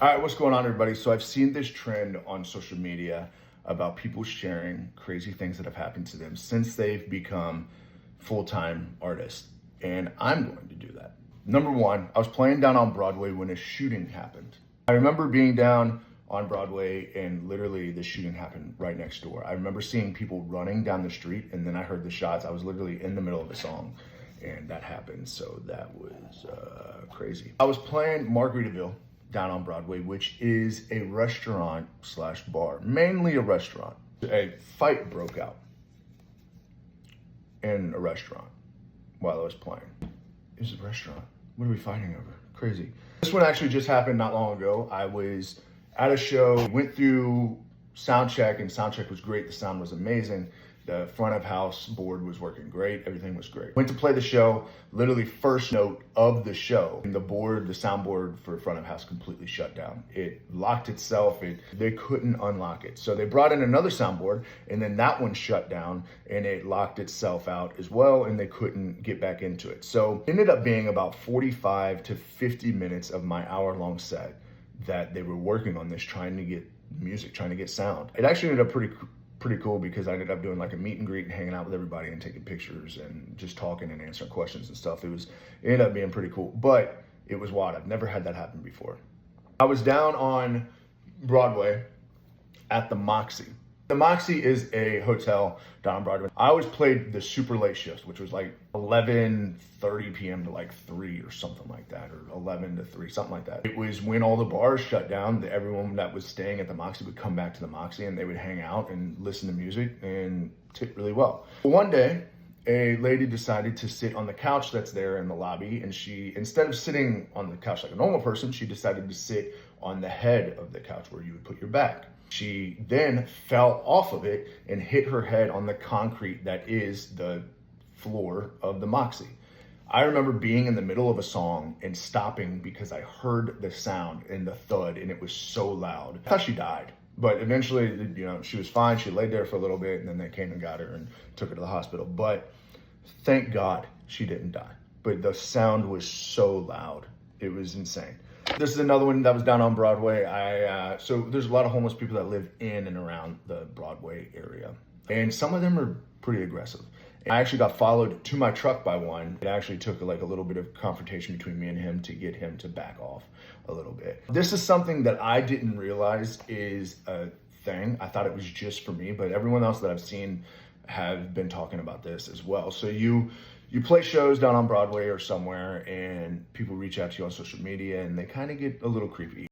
All right, what's going on, everybody? So I've seen this trend on social media about people sharing crazy things that have happened to them since they've become full-time artists. And I'm going to do that. Number one, I was playing down on Broadway when a shooting happened. I remember being down on Broadway and literally the shooting happened right next door. I remember seeing people running down the street and then I heard the shots. I was literally in the middle of a song and that happened. So that was crazy. I was playing Margaritaville down on Broadway, which is a restaurant slash bar, mainly a restaurant. A fight broke out in a restaurant while I was playing. It was a restaurant. What are we fighting over? Crazy. This one actually just happened not long ago. I was at a show, went through sound check, and sound check was great. The sound was amazing. The front of house board was working great. Everything was great. Went to play the show, literally first note of the show. And the board, the soundboard for front of house completely shut down. It locked itself. They couldn't unlock it. So they brought in another soundboard and then that one shut down and it locked itself out as well and they couldn't get back into it. So it ended up being about 45 to 50 minutes of my hour-long set that they were working on this, trying to get music, trying to get sound. It actually ended up pretty cool because I ended up doing like a meet and greet and hanging out with everybody and taking pictures and just talking and answering questions and stuff. It ended up being pretty cool, but it was wild. I've never had that happen before. I was down on Broadway at the Moxie. The Moxie is a hotel down on Broadway. I always played the super late shifts, which was like 11:30 p.m. to like 3 or something like that, or 11 to 3, something like that. It was when all the bars shut down, everyone that was staying at the Moxie would come back to the Moxie and they would hang out and listen to music and tip really well. One day, a lady decided to sit on the couch that's there in the lobby, and she, instead of sitting on the couch like a normal person, she decided to sit on the head of the couch where you would put your back. She then fell off of it and hit her head on the concrete that is the floor of the Moxie. I remember being in the middle of a song and stopping because I heard the sound and the thud and it was so loud. I thought she died, but eventually, she was fine. She laid there for a little bit and then they came and got her and took her to the hospital. But thank God she didn't die. But the sound was so loud. It was insane. This is another one that was down on Broadway. So there's a lot of homeless people that live in and around the Broadway area. And some of them are pretty aggressive. I actually got followed to my truck by one. It actually took like a little bit of confrontation between me and him to get him to back off a little bit. This is something that I didn't realize is a thing. I thought it was just for me, but everyone else that I've seen have been talking about this as well. So you play shows down on Broadway or somewhere and people reach out to you on social media and they kind of get a little creepy.